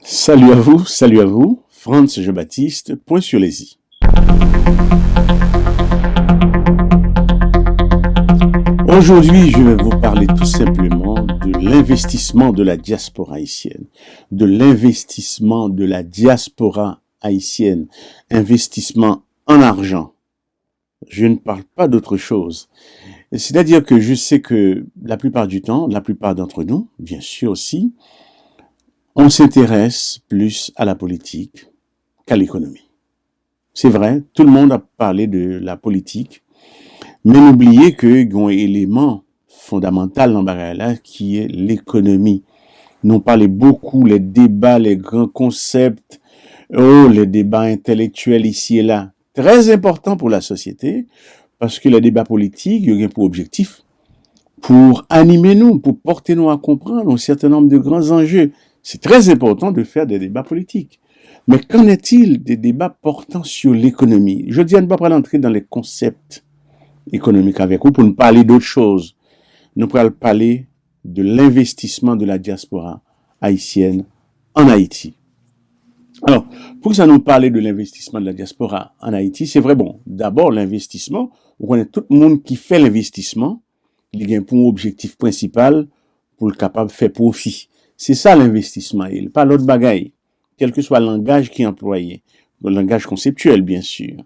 Salut à vous, Franz Jean-Baptiste, point sur les i. Aujourd'hui, je vais vous parler tout simplement de l'investissement de la diaspora haïtienne. De l'investissement de la diaspora haïtienne. Investissement en argent. Je ne parle pas d'autre chose. C'est-à-dire que je sais que la plupart du temps, la plupart d'entre nous, bien sûr aussi, on s'intéresse plus à la politique qu'à l'économie. C'est vrai, tout le monde a parlé de la politique, mais n'oubliez que il y a un élément fondamental dans la qui est l'économie. Nous parlons beaucoup les débats, les grands concepts, les débats intellectuels ici et là. Très important pour la société, parce que les débats politiques, il y a pour objectif, pour animer nous, pour porter nous à comprendre un certain nombre de grands enjeux. C'est très important de faire des débats politiques. Mais qu'en est-il des débats portant sur l'économie? Je dis à ne pas entrer dans les concepts économiques avec vous pour ne parler d'autre chose. Nous allons parler de l'investissement de la diaspora haïtienne en Haïti. Alors, pour que ça nous parle de l'investissement de la diaspora en Haïti, c'est vrai, bon, d'abord l'investissement, on connaît tout le monde qui fait l'investissement, il y a pour objectif principal pour le capable de faire profit. C'est ça l'investissement, et pas l'autre bagaille, quel que soit le langage qui est employé, le langage conceptuel bien sûr,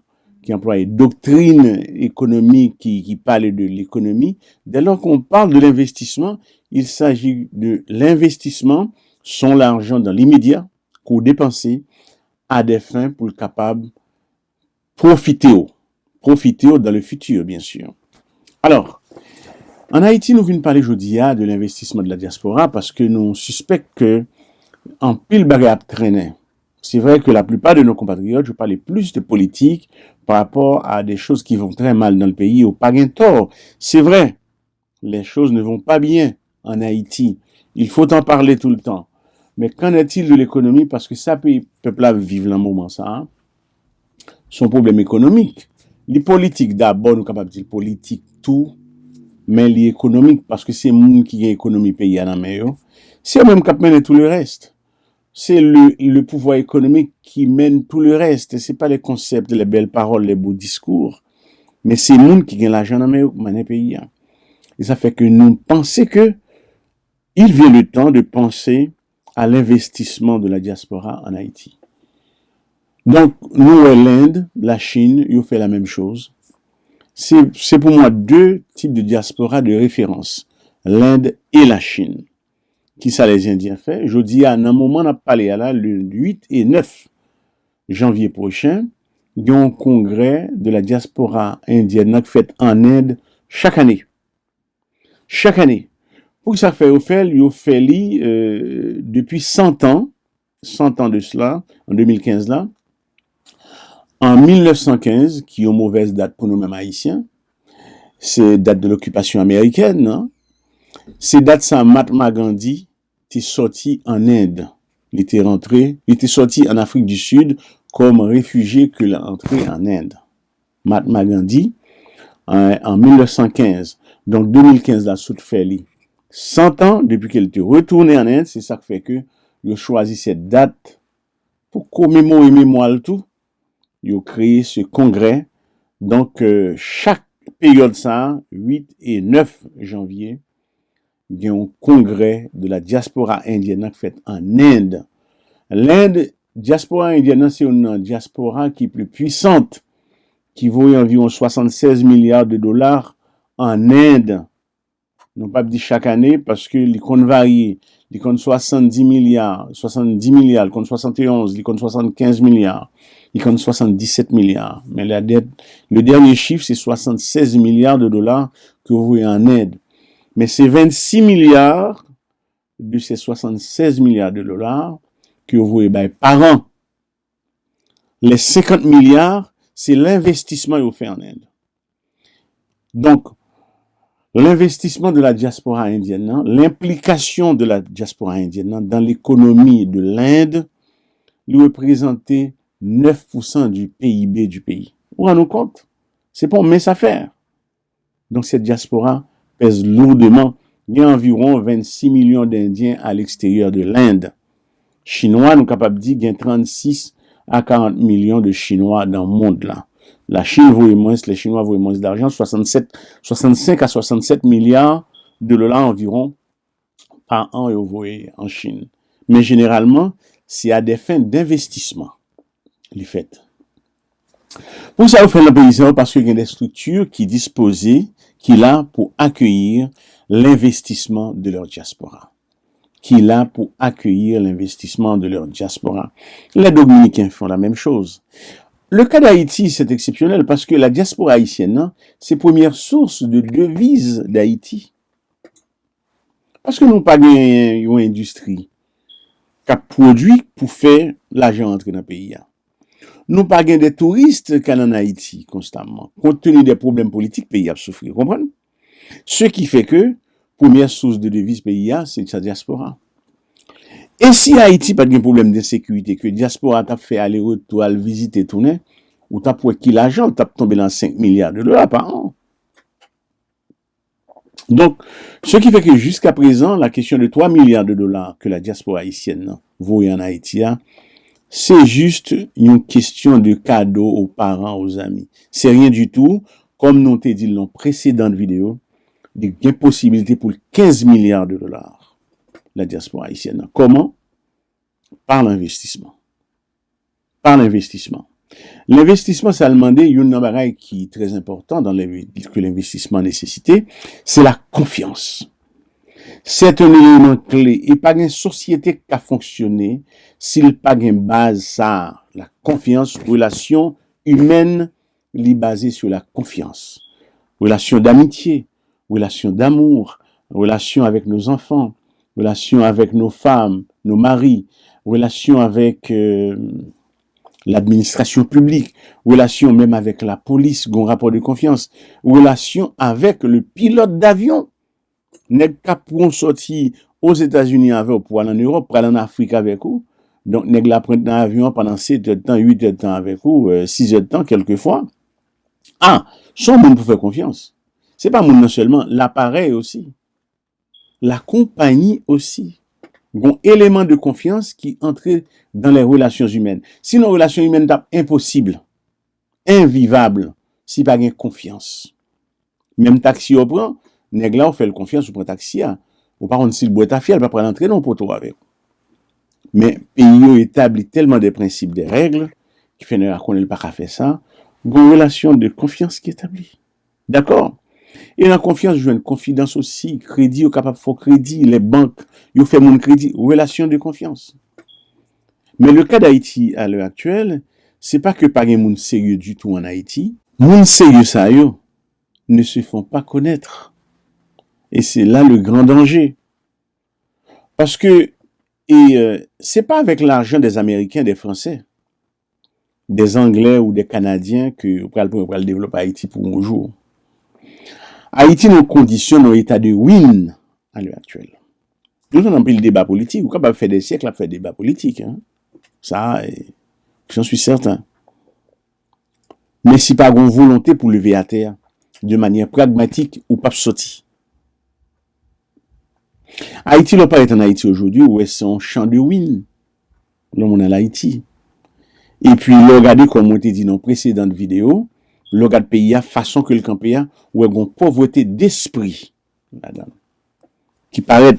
qui emploie doctrine économique qui parle de l'économie. Dès lors qu'on parle de l'investissement, il s'agit de l'investissement, son l'argent dans l'immédiat, qu'on dépense à des fins pour le capable profiter dans le futur bien sûr. Alors, en Haïti, nous venons parler aujourd'hui de l'investissement de la diaspora parce que nous suspectons que en pile bagarre traîner. C'est vrai que la plupart de nos compatriotes, je parlais plus de politique par rapport à des choses qui vont très mal dans le pays au pas gain tort. C'est vrai, les choses ne vont pas bien en Haïti. Il faut en parler tout le temps. Mais qu'en est-il de l'économie? Parce que ça peut peuple vivre dans le moment ça. Hein? Son problème économique. Les politiques d'abord, nous sommes capables de dire politique tout. Mais l'économique, parce que c'est le monde qui a l'économie pays à la meilleure, c'est même qui mène tout le reste. C'est le pouvoir économique qui mène tout le reste. C'est pas les concepts, les belles paroles, les beaux discours. Mais c'est le monde qui gagne l'argent dans le pays. Et ça fait que nous pensons que il vient le temps de penser à l'investissement de la diaspora en Haïti. Donc, nous, l'Inde, la Chine, ils ont fait la même chose. C'est pour moi deux types de diaspora de référence, l'Inde et la Chine. Qui ça les Indiens fait? Je dis à un moment, on a parlé là, le 8 et 9 janvier prochain, il y a un congrès de la diaspora indienne qui fait en Inde chaque année. Chaque année. Pour que ça fait, il fait depuis 100 ans de cela, en 2015 là, en 1915, qui est une mauvaise date pour nous-mêmes haïtiens, c'est date de l'occupation américaine, non? C'est date ça, Mahatma Gandhi était sorti en Inde. Il était sorti en Afrique du Sud comme réfugié qu'il est entré en Inde. Mahatma Gandhi, en 1915. Donc, 2015, la soute fait 100 ans depuis qu'elle était retournée en Inde, c'est ça qui fait que il a choisi cette date pour commémorer mémoire tout. Il a créé ce congrès. Donc, chaque période ça, 8 et 9 janvier, il y a un congrès de la diaspora indienne qui fait en Inde. L'Inde, diaspora indienne, c'est une diaspora qui est plus puissante, qui vaut environ 76 milliards de dollars en Inde. Non pas dit chaque année parce que les comptes varient. Les comptes 70 milliards, les comptes 71, les comptes 75 milliards, les comptes 77 milliards. Mais le dernier chiffre, c'est 76 milliards de dollars que vous voyez en Inde. Mais c'est 26 milliards de ces 76 milliards de dollars que vous voyez par an. Les 50 milliards, c'est l'investissement qu'il fait en Inde. Donc, l'investissement de la diaspora indienne, l'implication de la diaspora indienne dans l'économie de l'Inde, lui représentait 9% du PIB du pays. Vous vous rendez compte? C'est pas une mince affaire. Donc, cette diaspora pèse lourdement. Il y a environ 26 millions d'Indiens à l'extérieur de l'Inde. Chinois, nous capables de dire qu'il y a 36 à 40 millions de Chinois dans le monde là. La Chine vaut moins, les Chinois vaut moins d'argent, 65 à 67 milliards de dollars environ par an envoyés en Chine. Mais généralement, c'est à des fins d'investissement, les faits. Pour ça, vous faites le pays parce qu'il y a des structures qui disposent, qui là pour accueillir l'investissement de leur diaspora. Qui est là pour accueillir l'investissement de leur diaspora. Les Dominicains font la même chose. Le cas d'Haïti, c'est exceptionnel parce que la diaspora haïtienne, c'est la première source de devises d'Haïti. Parce que nous pas une industrie qui a produit pour faire l'argent entrer dans le pays. Nous pas des touristes qui sont en Haïti constamment. Compte tenu des problèmes politiques, le pays a souffert. Vous comprenez? Ce qui fait que première source de devises pays, c'est sa diaspora. Et si Haïti pas de problème d'insécurité, que diaspora t'a fait aller-retour, aller visiter, tourner, ou t'as pour qui l'argent, t'as tombé dans 5 milliards de dollars par an. Donc, ce qui fait que jusqu'à présent, la question de 3 milliards de dollars que la diaspora haïtienne vaut en Haïti, c'est juste une question de cadeau aux parents, aux amis. C'est rien du tout, comme nous t'ai dit dans la précédente vidéo, il y a possibilité pour 15 milliards de dollars, la diaspora haïtienne. Comment? Par l'investissement. Par l'investissement. L'investissement, ça a demandé une chose qui est très important dans que l'investissement nécessité, c'est la confiance. C'est un élément clé. Et pas une société qui a fonctionné s'il pas une base, ça, la confiance, relation humaine, est basée sur la confiance. Relation d'amitié, relation d'amour, relation avec nos enfants, relation avec nos femmes, nos maris, relation avec l'administration publique, relation même avec la police, un rapport de confiance, relation avec le pilote d'avion. Nèg ka pour sortir aux États-Unis avec pour aller en Europe, pour aller en Afrique avec vous. Donc nèg la prend dans l'avion pendant 7 heures de temps, 8 heures de temps avec vous, 6 heures de temps quelquefois. Ah, son monde pour faire confiance. C'est pas monde non seulement, l'appareil aussi. La compagnie aussi. Un élément de confiance qui entre dans les relations humaines. Sinon, les relations humaines sont impossibles, invivables, si pas de confiance. Même taxi au prend, nèg là on fait le confiance pour un taxi. Ou par contre, si le boîte ta fiel, pas prendre l'entrée non pour toi avec. Mais pays établit tellement des principes, des règles, qui fait ne connaît pas qu'à faire ça. Une relation de confiance qui est établie. D'accord? Et la confiance, je veux une confidence aussi, crédit, au capable de faire crédit, les banques, ils font mon crédit, relation de confiance. Mais le cas d'Haïti à l'heure actuelle, c'est pas que pas un monde sérieux du tout en Haïti. Monde sérieux ça yo ne se font pas connaître. Et c'est là le grand danger. Parce que c'est pas avec l'argent des Américains, des Français, des Anglais ou des Canadiens que on va développer Haïti pour un jour. Haïti nous conditionne au état de ruine à l'heure actuelle. Nous avons pris le débat politique, ou capable de faire des siècles à faire des débats politiques. Hein. Ça, j'en suis certain. Mais si pas une volonté pour lever à terre, de manière pragmatique ou pas sorti. Haïti n'a pas été en Haïti aujourd'hui, où c'est un champ de ruine. Là, on est en Haïti. Et puis, regardez comme on t'a dit dans la précédente vidéo, le regard pays a façon que le camp pays a, où il y a une pauvreté d'esprit, madame, qui paraît,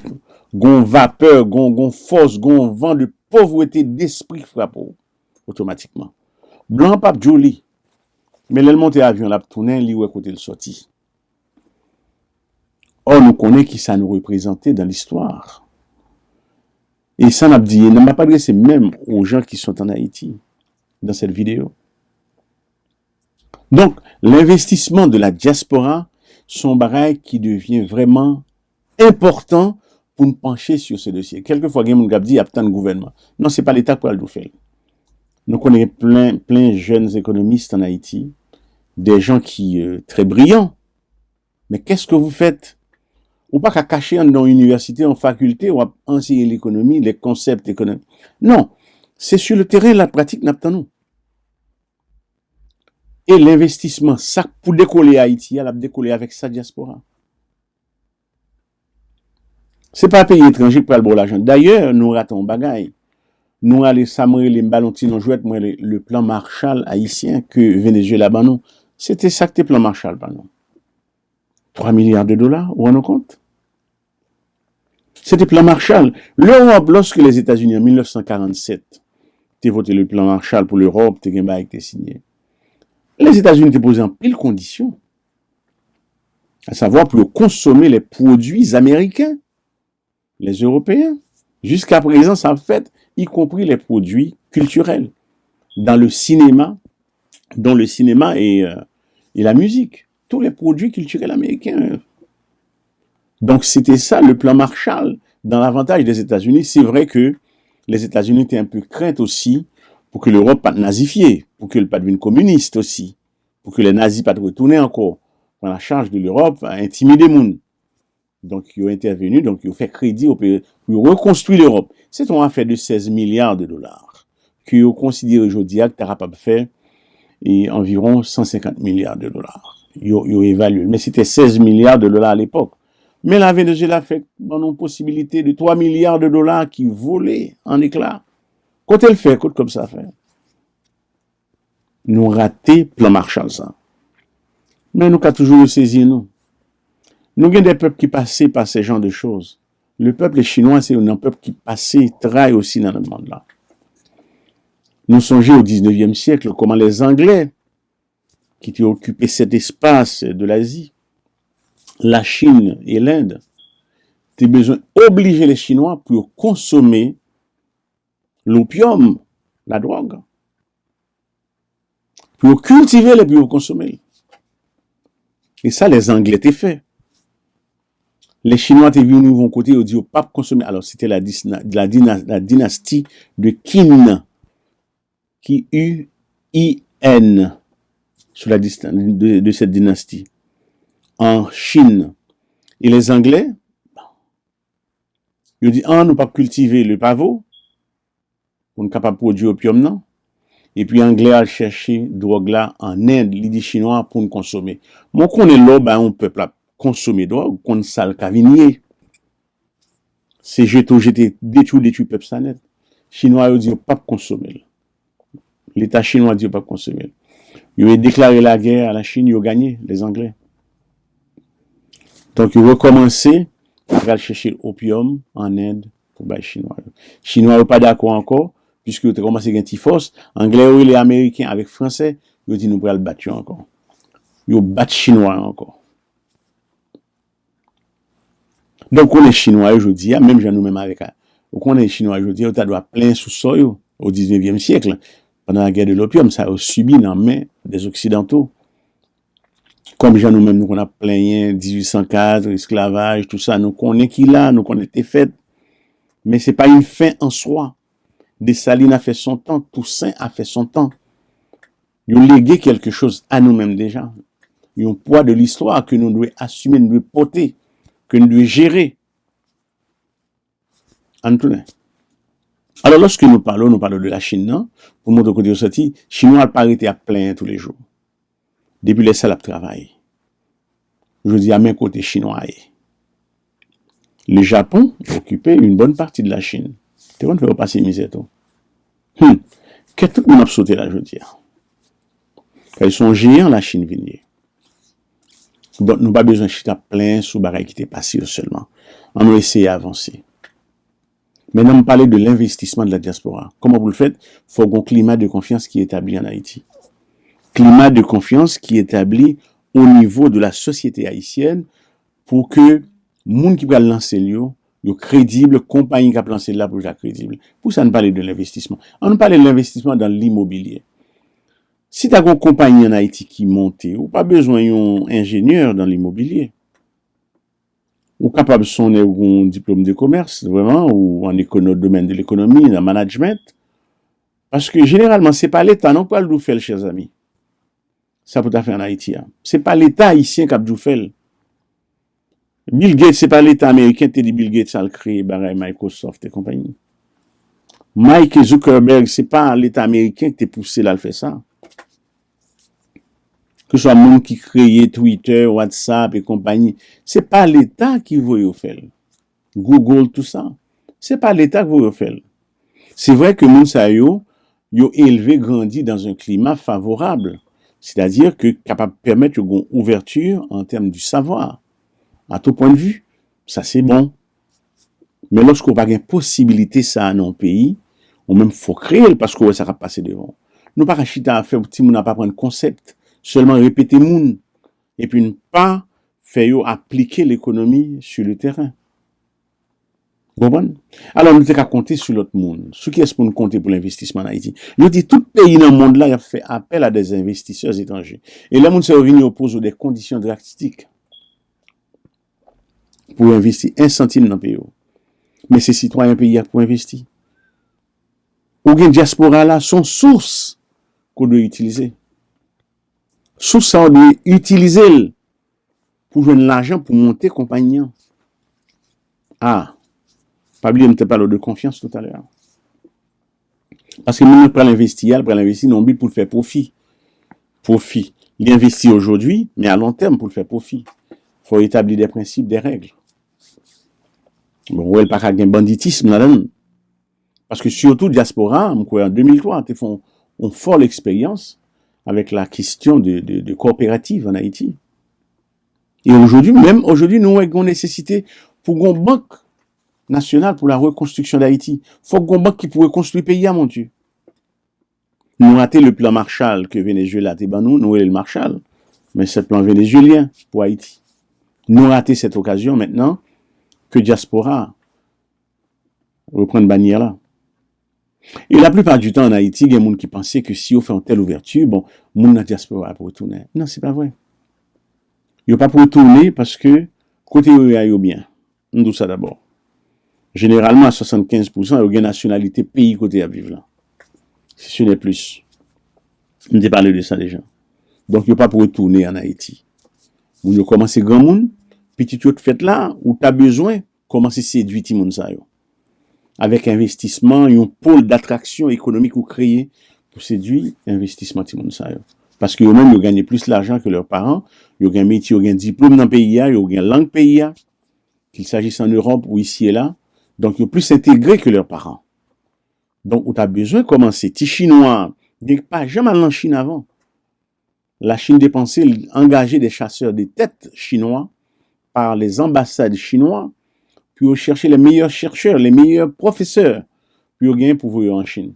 gon vapeur, gon force, gon vent de pauvreté d'esprit frappe automatiquement. Blanc pas joli, mais l'elle monte avion la tourner li ou côté le sorti. Or nous connaissons qui ça nous représentait dans l'histoire. Et ça n'a dit, ne m'a pas adressé même aux gens qui sont en Haïti dans cette vidéo. Donc, l'investissement de la diaspora, son barrage qui devient vraiment important pour nous pencher sur ce dossier. Quelquefois, il y a des gens qui disent, il y a tant de gouvernement. Non, c'est pas l'État qui va le faire. Nous connaissons plein de jeunes économistes en Haïti, des gens qui très brillants. Mais qu'est-ce que vous faites? Ou pas qu'à cacher dans l'université, en faculté, ou à enseigner l'économie, les concepts économiques. Non, c'est sur le terrain, la pratique n'a pas nous. Et l'investissement, ça, pour décoller Haïti, elle a décollé avec sa diaspora. C'est pas un pays étranger qui parle de l'argent. D'ailleurs, nous ratons bagaille. nous allons s'amrer les ballons non jouet moi le plan Marshall haïtien que Venezuela ban nous. C'était ça que le plan Marshall ban nous. 3 milliards de dollars, vous vous rendez compte? C'était le plan Marshall. L'Europe, lorsque les États-Unis en 1947 t'es voté le plan Marshall pour l'Europe, t'es signé. Les États-Unis t'es posé en pile conditions, à savoir pour consommer les produits américains, les Européens. Jusqu'à présent, ça fait, y compris les produits culturels, dans le cinéma, dont le cinéma et la musique. Tous les produits culturels américains. Donc, c'était ça, le plan Marshall. Dans l'avantage des États-Unis, c'est vrai que les États-Unis étaient un peu craintes aussi pour que l'Europe pas nazifiée, pour que le pas devienne communiste aussi, pour que les nazis pas retourner encore, prendre la charge de l'Europe, à intimider les gens. Donc, ils ont intervenu, donc ils ont fait crédit pour reconstruire l'Europe. C'est une affaire de 16 milliards de dollars, qu'ils ont considéré aujourd'hui que tu as capable de faire environ 150 milliards de dollars. Ils ont évalué. Mais c'était 16 milliards de dollars à l'époque. Mais la Venezuela fait une possibilité de 3 milliards de dollars qui volaient en éclats. Quand elle fait, comme ça fait. Nous raté plan Marshall ça. Mais nous avons toujours saisi nous. Nous avons des peuples qui passaient par ces genres de choses. Le peuple chinois, c'est un peuple qui passait, travaille aussi dans le monde là. Nous songeons au 19e siècle comment les Anglais, qui ont occupé cet espace de l'Asie, la Chine et l'Inde, tu as besoin d'obliger les Chinois pour consommer l'opium, la drogue, pour cultiver les pour consommer. Et ça, les Anglais t'ont fait. Les Chinois t'ont vu nous vont côté, ils dit pas consommer. Alors, c'était la dynastie de Qin, Q-U-I-N, sous la de cette dynastie, en Chine. Et les Anglais, ils disent, nous pas cultiver le pavot, pour ne capable produire opium, non. Et puis, Anglais a cherché drogue là en Inde, l'idée chinois pour nous consommer. Moi, qu'on est là, on peut pas consommer drogue, qu'on sale cavinier. C'est j'étais détruit peuple ça net. Chinois, ils disent, pas consommer. L'État chinois dit, pas consommer. Ils ont déclaré la guerre à la Chine, ils ont gagné, les Anglais. Donc, ils ont recommencé à chercher l'opium en Inde pour les Chinois. Chinois n'ont pas d'accord encore, puisque ils ont commencé à gagner force. Anglais et les Américains avec Français, ils ont dit nous pourrons le battre encore. Ils ont battu Chinois encore. Donc, on est Chinois aujourd'hui, même nous-mêmes avec. Donc, on est Chinois aujourd'hui, on doit plein sous sol au 19e siècle. Pendant la guerre de l'opium, ça a subi dans la main des Occidentaux. Comme nous-mêmes, nous, on a plein 1804, esclavage, tout ça, nous connaissons qui là, nous connaissons les faits. Mais c'est pas une fin en soi. Dessalines a fait son temps, Toussaint a fait son temps. Ils ont légué quelque chose à nous-mêmes déjà. Ils ont un poids de l'histoire que nous devons assumer, nous devons porter, que nous devons gérer. Antoine. Alors, lorsque nous parlons de la Chine, non? Pour montrer que sorti, Chinois pas été à plein tous les jours. Depuis les salles de travail. Je dis à mes côtés chinois. Le Japon occupait une bonne partie de la Chine. Tu vois, on fait passer misère tout. Qu'est-ce que tout le monde a sauté là, je veux dire? Ils sont géants, la Chine vinier. Donc, nous n'avons pas besoin de chita plein sous bagaille qui était passé seulement. On va essayer d'avancer. Maintenant, on parle de l'investissement de la diaspora. Comment vous le faites? Il faut un climat de confiance qui est établi en Haïti. Climat de confiance qui est établi au niveau de la société haïtienne pour que monde qui va lancer le crédible, compagnie qui va lancer là pour être crédible. Pour ça, on parle de l'investissement. On parle de l'investissement dans l'immobilier. Si tu as une compagnie en Haïti qui monte, ou pas besoin d'un ingénieur dans l'immobilier. Ou capable de sonner un diplôme de commerce, vraiment, ou en domaine de l'économie, dans le management. Parce que généralement, c'est pas l'État, non pas le faire, chers amis. Ça peut faire en Haïti. C'est pas l'État haïtien qui a dû faire. Bill Gates, c'est pas l'État américain qui dit Bill Gates a créé Microsoft et compagnie. Mike Zuckerberg, c'est pas l'État américain qui t'a poussé là à faire ça. Que ce soit le monde qui crée Twitter, WhatsApp et compagnie, c'est pas l'État qui veut le faire. Google, tout ça. C'est pas l'État qui veut le faire. C'est vrai que moun sa yo élevé, grandi dans un climat favorable. C'est-à-dire que capable de permettre une ouverture en termes du savoir, à tout point de vue. Ça, c'est bon. Mais lorsqu'on n'a pas de possibilité ça dans un pays, ou même faut créer parce que ça va passer devant. Nous pas chita à faire petit moun n'a pas prendre concept, seulement répéter moun et puis ne pas faire appliquer l'économie sur le terrain. Vous comprenez? Alors nous devons compter sur l'autre monde. Ce qui est pour nous compter pour l'investissement en Haïti. Nous dit tout pays dans le monde là a fait appel à des investisseurs étrangers. Et là moun s'est revenu oppose des conditions drastiques pour investir 1 centime dans le pays. Mais ces citoyens pays pour investir. Ou gen diaspora là sont sources qu'on doit utiliser. Source ça on doit utiliser pour joindre l'argent pour monter compagnie. Ah, pas oublier me parler de confiance tout à l'heure. Parce que nous prend l'investir non but pour le faire profit. Profit. Il investit aujourd'hui, mais à long terme pour le faire profit. Faut établir des principes, des règles. Bon, ouais, pas qu'un banditisme là-dedans. Parce que surtout diaspora, en 2003, ils font une folle expérience avec la question de coopérative en Haïti. Et aujourd'hui, même aujourd'hui, nous avons une nécessité pour une banque nationale pour la reconstruction d'Haïti. Il faut une banque qui pourrait construire le pays, mon Dieu. Nous raté le plan Marshall que Venezuela a été nous avons le Marshall, mais c'est le plan vénézuélien pour Haïti. Nous raté cette occasion maintenant que diaspora reprend une bannière là. Et la plupart du temps en Haïti, il y a des gens qui pensaient que si on fait une telle ouverture, bon, les gens dans la diaspora pour retourner. Non, c'est pas vrai. Ils ne pas pour retourner parce que côté eux, ils bien. On dit ça d'abord. Généralement, à 75%, il y a une nationalité pays côté à vivre là. Si ce n'est plus. On a parlé de ça déjà. Donc, il n'y a pas pour retourner en Haïti. Vous avez commencé grand monde, petit tout fait là, où tu as besoin, commencer à séduire tout le monde ça. Avec investissement, un pôle d'attraction économique ou créé pour séduire investissement tout le monde ça. Parce que eux-mêmes, ils gagnent plus l'argent que leurs parents, ils ont un métier, ils ont un diplôme dans le pays, ils ont une langue pays, qu'il s'agisse en Europe ou ici et là. Donc, ils sont plus intégrés que leurs parents. Donc, où tu as besoin de commencer. Ti Chinois, il n'y a pas jamais allé en Chine avant. La Chine dépensait, engager des chasseurs de têtes chinois par les ambassades chinois, puis chercher les meilleurs chercheurs, les meilleurs professeurs, puis gagner pour vous en Chine.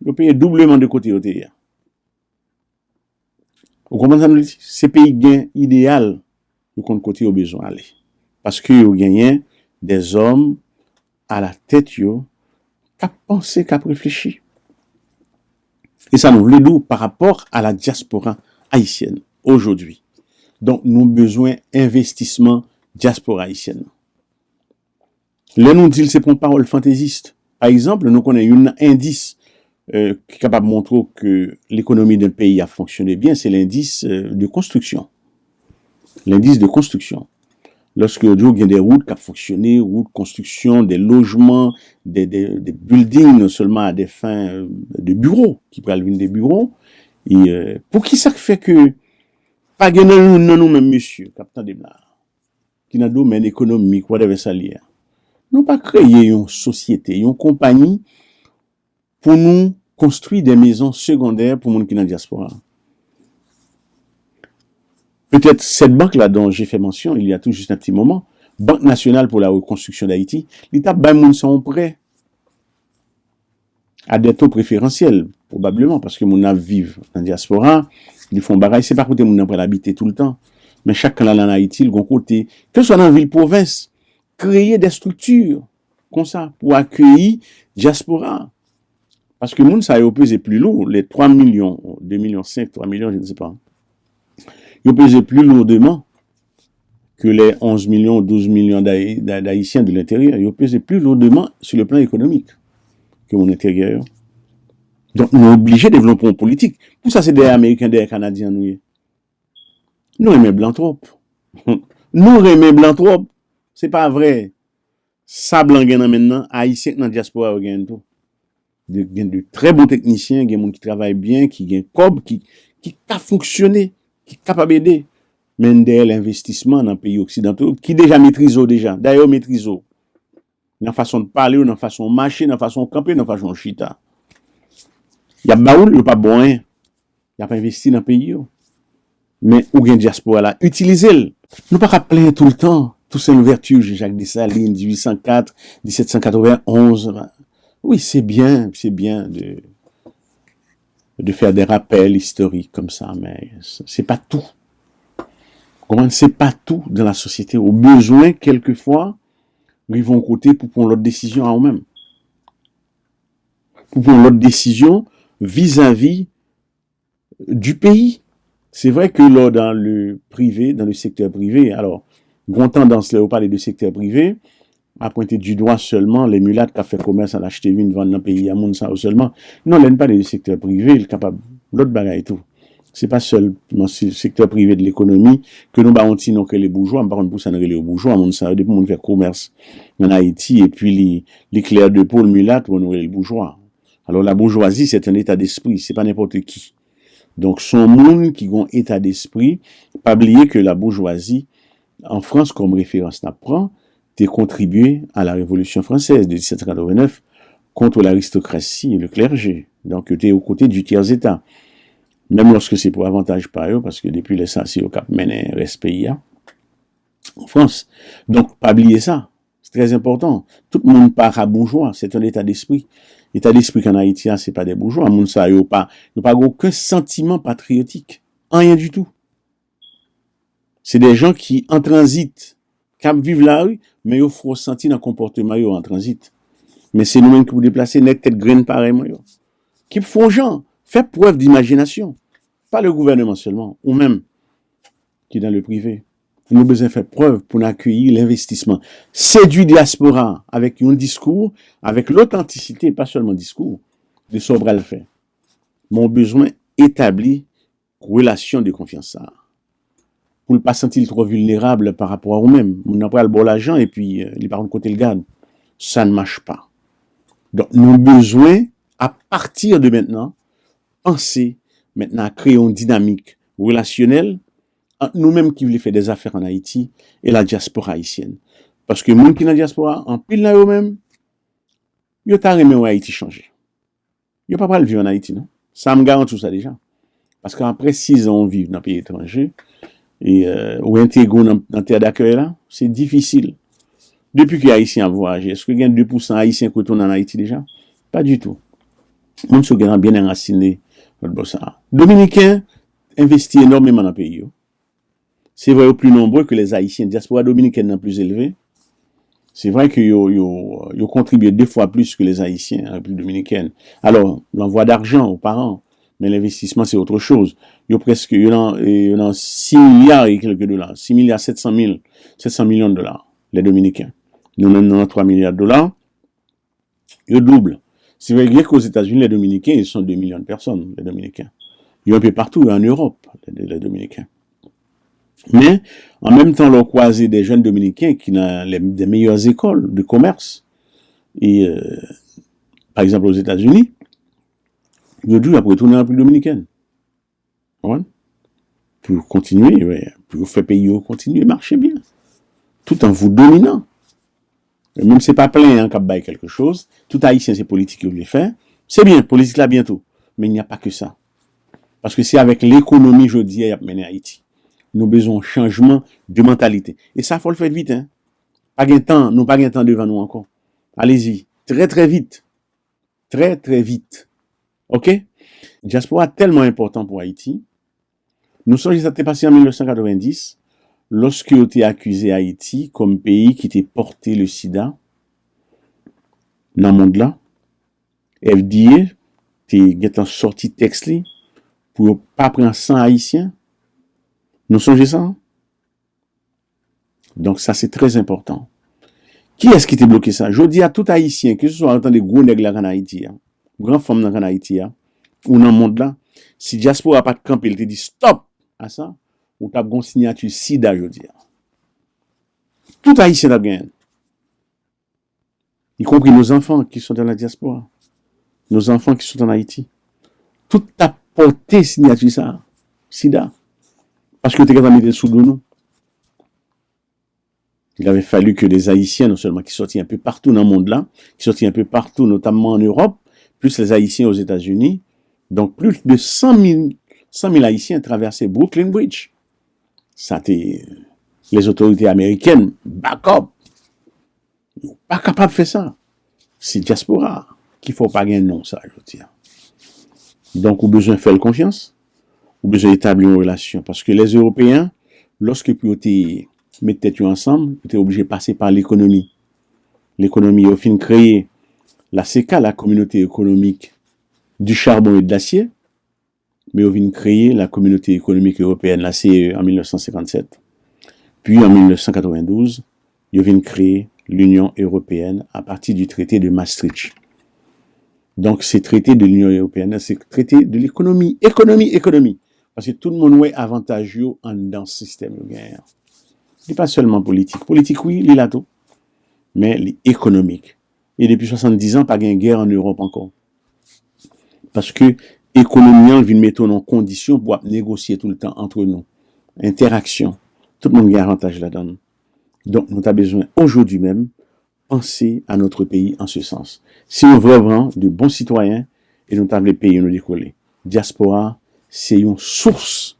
Ils payent doublement de côté au TIA. Vous comprenez ça? C'est pays gain idéal de côté au besoin aller. Parce que vous gagnez des hommes à la tête, yo, qui pensé, qui réfléchi. Et ça nous voulait d'où par rapport à la diaspora haïtienne aujourd'hui. Donc, nous avons besoin d'investissement diaspora haïtienne. Là, nous disons c'est pour une parole fantaisiste. Par exemple, nous connaissons un indice qui est capable de montrer que l'économie d'un pays a fonctionné bien, c'est l'indice de construction. L'indice de construction. Lorsque il y a des routes qui ont fonctionné, routes, construction, des logements, des buildings, non seulement à des fins de bureaux, qui prennent des bureaux, et pour qui ça fait que, pas gagner nous même monsieur, capitaine des blards, qui n'a domaine économique, whatever ça lié. Nous pas créer une société, une compagnie, pour nous construire des maisons secondaires pour les gens qui sont dans la diaspora. Peut-être cette banque-là dont j'ai fait mention, il y a tout juste un petit moment, Banque nationale pour la reconstruction d'Haïti, l'État bat les gens sont prêts à des taux préférentiels, probablement, parce que les gens vivent dans la diaspora, ils font bagaille, c'est pas côté les gens l'habiter tout le temps, mais chacun là en Haïti, ils ont côté, que ce soit dans la ville-province, créer des structures comme ça pour accueillir diaspora. Parce que les gens, ça a pesé plus lourd, les 3 millions, 2 millions 5, 3 millions, je ne sais pas. Ils pesent plus lourdement que les 11 millions, 12 millions d'Haïtiens de l'intérieur. Ils pesent plus lourdement sur le plan économique que mon intérieur. Donc, nous sommes obligés de développer une politique. Pour ça, c'est des Américains, des Canadiens, nous. Nous aimons blanc trop. Nous aimons blanc trop. C'est pas vrai. Ça, blanc, maintenant, Haïtiens dans la diaspora, gagne tout. De très bons techniciens, des gens qui travaillent bien, qui gagnent cob, qui a fonctionné, qui est capable d'aider. Mais derrière l'investissement dans les pays occidentaux, qui déjà maîtrisent déjà. D'ailleurs, maîtrisent. dans la façon de parler, dans la façon de marcher, dans la façon de camper, dans la façon de chita. Il y a baoul, il n'y a pas bon, il n'y a pas investi dans le pays. Mais ou bien diaspora là, utilisez-le. Nous pas plaindre tout le temps. Tout c'est une vertu, Jacques Dessalines, 1804, 1791. Oui, c'est bien de faire des rappels historiques comme ça, mais c'est pas tout. Comment c'est pas tout dans la société. Au besoin, quelquefois, ils vont côté pour prendre l'autre décision à eux-mêmes. Pour prendre l'autre décision vis-à-vis du pays. C'est vrai que là, dans le privé, dans le secteur privé, alors, grande tendance là, au parler de secteur privé, à pointer du doigt seulement les mulattes qui ont fait commerce à l'acheter une vendre dans le pays à monde ça seulement. Non, là, pas du secteur privé, il est capable l'autre bagaille et tout. C'est pas seulement le secteur privé de l'économie que nous avons dit que les bourgeois, par contre, pour ça, nous les bourgeois, on ça, depuis on fait commerce en Haïti, et puis les clercs de peau, le mulatte, on les bourgeois. Alors, la bourgeoisie, c'est un état d'esprit, c'est pas n'importe qui. Donc, son monde qui ont état d'esprit, pas oublier que la bourgeoisie, en France, comme référence n'apprend, a contribué à la Révolution française de 1789 contre l'aristocratie et le clergé. Donc, tu es aux côtés du tiers-état. Même lorsque c'est pour avantage par eux, parce que depuis les Sassies au Cap Mené, reste pays, en France. Donc, pas oublier ça. C'est très important. Tout le monde part à bourgeois. C'est un état d'esprit. L'état d'esprit qu'en Haïti, c'est pas des bourgeois. Moun sa yo pas aucun sentiment patriotique. Rien du tout. C'est des gens qui, en transit, cap vivent la rue, mais ils font sentir dans le comportement en transit. Mais c'est nous-mêmes qui vous déplacez, net tête graine pareil, qui font gens, fait preuve d'imagination. Pas le gouvernement seulement, ou même qui est dans le privé. Nous avons besoin de faire preuve pour accueillir l'investissement. Séduire diaspora avec un discours, avec l'authenticité, pas seulement discours, de sobre à le faire. Mon besoin établi, relation de confiance. Pour ne pas sentir trop vulnérable par rapport à vous-même. On n'a pas le bon l'argent et puis les parents de côté le gardent. Ça ne marche pas. Donc, nous avons besoin, à partir de maintenant, penser maintenant à créer une dynamique relationnelle entre nous-mêmes qui voulons faire des affaires en Haïti et la diaspora haïtienne. Parce que les gens qui sont dans la diaspora, en pile là eux-mêmes, ils ont aimé en Haïti changer. Ils n'ont pas le vivre en Haïti, non? Ça me garantit tout ça déjà. Parce qu'après 6 ans, on vit dans un pays étranger, et ou intégrer dans terre d'accueil là, c'est difficile. Depuis que les Haïtiens voyagent, est-ce que il y a 2% Haïtiens qui retournent en Haïti déjà? Pas du tout. On se gagne bien enraciné. Dominicains investissent énormément dans le pays. C'est vrai au plus nombreux que les Haïtiens. Diaspora dominicaine est plus élevée. C'est vrai qu'ils ont contribué 2 fois plus que les Haïtiens à la République dominicaine. Alors, l'envoi d'argent aux parents, mais l'investissement, c'est autre chose. Il y a presque 6 milliards et quelques dollars. 6 milliards 700 millions de dollars, les Dominicains. Nous en avons 3 milliards de dollars. Ils doublent. C'est vrai qu'aux États-Unis, les Dominicains, ils sont 2 millions de personnes, les Dominicains. Il y a un peu partout, en Europe, les Dominicains. Mais, en même temps, on croise des jeunes Dominicains qui ont des meilleures écoles de commerce. Et, par exemple, aux États-Unis, ils ont retourner dans la République dominicaine. Ouais. Pour continuer, ouais, pour faire payer, continuer, marcher bien. Tout en vous dominant. Et même si c'est pas plein, hein, quand quelque chose, tout haïtien, c'est politique que vous voulez faire. C'est bien, politique là bientôt. Mais il n'y a pas que ça. Parce que c'est avec l'économie, je dis, à mener Haïti. Nous avons besoin de changement de mentalité. Et ça, faut le faire vite, hein. Pas de temps, nous pas de temps devant nous encore. Allez-y. Très, très vite. Très, très vite. OK? Diaspora tellement important pour Haïti. Nous sommes passé en 1990, lorsque on a accusé Haïti comme pays qui était porté le sida dans le monde là. FDA, t'es sorti texte pour pas prendre 100 haïtiens. Nous songez ça? Hein? Donc ça, c'est très important. Qui est-ce qui t'a bloqué ça? Je dis à tout haïtien, que ce soit en tant que gros nègres en Haïti, grand femme en Haïti, ou dans le monde là, si diaspora pas de camp, il te dit stop à ça, ou t'as une signature sida, je dis. Tout haïtien a gagné. Y compris nos enfants qui sont dans la diaspora. Nos enfants qui sont en Haïti. Tout a porté signature ça, sida. Parce que tu es capable de mettre sous nous. Il avait fallu que les Haïtiens, non seulement qui sortent un peu partout dans le monde là, qui sortent un peu partout, notamment en Europe, plus les Haïtiens aux États-Unis, donc plus de 100 000 Haïtiens traversaient Brooklyn Bridge. Ça t'est, les autorités américaines, back up. Ils sont pas capables de faire ça. C'est diaspora qu'il faut pas gagner non, ça, je veux dire. Donc, on a besoin de faire confiance, on a besoin d'établir une relation. Parce que les Européens, lorsque ils mettent tête ensemble, ils étaient obligés de passer par l'économie. L'économie, au fin créer la CECA, la communauté économique du charbon et de l'acier, mais au fin créer la communauté économique européenne, la CE, en 1957. Puis, en 1992, ils viennent créer l'Union européenne à partir du traité de Maastricht. Donc, ces traités de l'Union européenne, c'est traité de l'économie. Économie. Parce que tout le monde a avantage dans ce système de guerre. Ce n'est pas seulement politique. Politique, oui, il a tout. Mais économique. Et depuis 70 ans, pas de guerre en Europe encore. Parce que l'économie, elle vient mettre en condition pour négocier tout le temps entre nous. Interaction. Tout le monde a avantage là-dedans. Donc, nous avons besoin, aujourd'hui même, penser à notre pays en ce sens. Si on veut vraiment de bons citoyens, et nous avons les pays nous décoller. Diaspora, c'est une source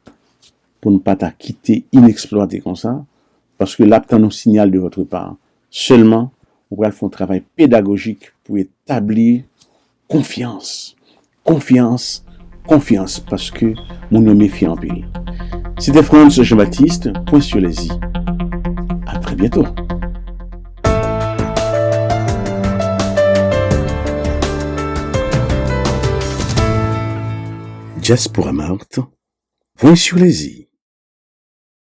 pour ne pas quitter inexploité comme ça, parce que là, nous signal de votre part. Seulement, on va faire un travail pédagogique pour établir confiance, parce que mon nom est méfiant en pays. C'était Franz Jean-Baptiste, point sur les i. À très bientôt. Diaspora Marthe, point sur les i.